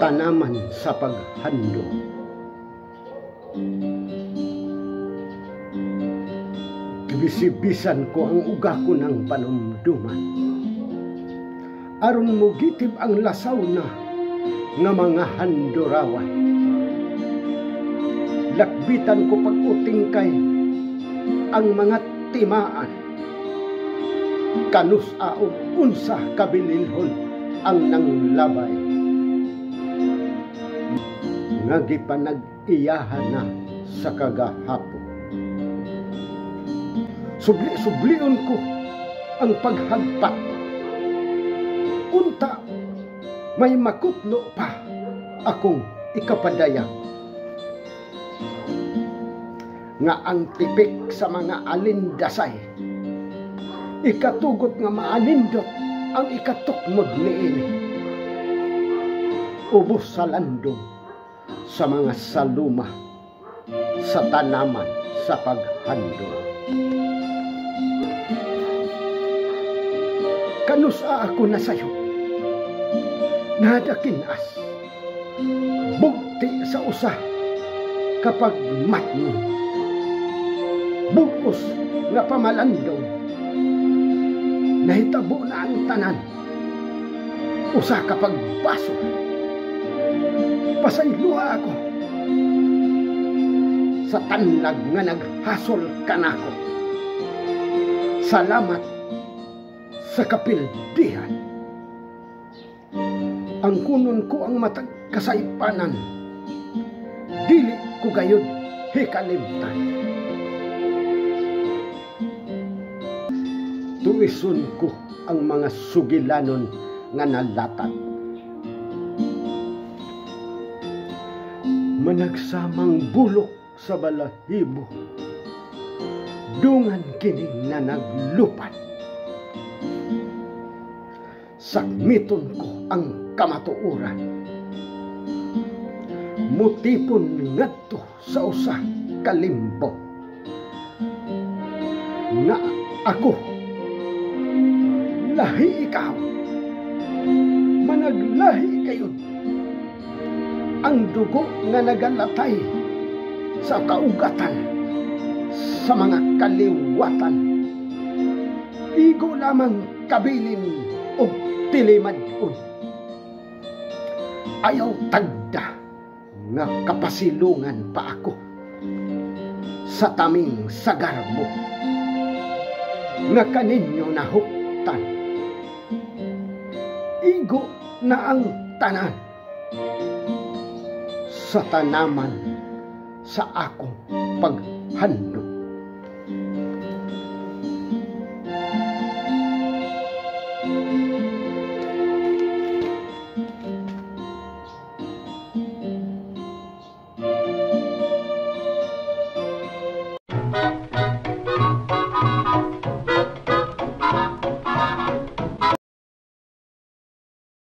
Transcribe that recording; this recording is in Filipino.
tanaman sa paghando. Bisibisan ko ang uga ko ng panumduman, aron mo gitib ang lasaw na nga mga handorawan. Lakbitan ko pag-uting kay ang mga timaan, kanus aog unsa kabililhon ang nanglabay. Nga gipanag-iyahan na sa kagahapon. Subli-sublion ko ang paghagpat. Unta may makutlo pa akong ikapadayag. Nga ang tipik sa mga alindasay, ikatugot nga maanindot ang ikatukmod niini. Ubos sa landong sa mga saluma sa tanaman sa paghandog. Kanusa ako na sayo, nadakinas, bugti sa usa kapag matno, bugos nga pamalandong, nahitabo na ang tanan, usa kapag baso, pasayluha ako, sa tanlag nga naghasol kanako, salamat sa kapildihan. Ang kunon ko ang matag kasaypanan, dili ko gayud hikalimtan. Tuison ko ang mga sugilanon nga nalatag. Managsamang bulok sa balahibo, dungan kining na naglupan. Sakmiton ko ang kamatuuran, mutipon ngadto sa usa kalimbo. Nga ako, lahi ikaw, managlahi kayo. Ang dugo nga nagalatay sa kaugatan, sa mga kaliwatan, igo lamang kabilin o tilimadun. Ayaw tagda nga kapasilungan pa ako sa taming sagarbo nga kaninyo nahuktan. Igo na ang tanan sa tanaman sa akong paghando.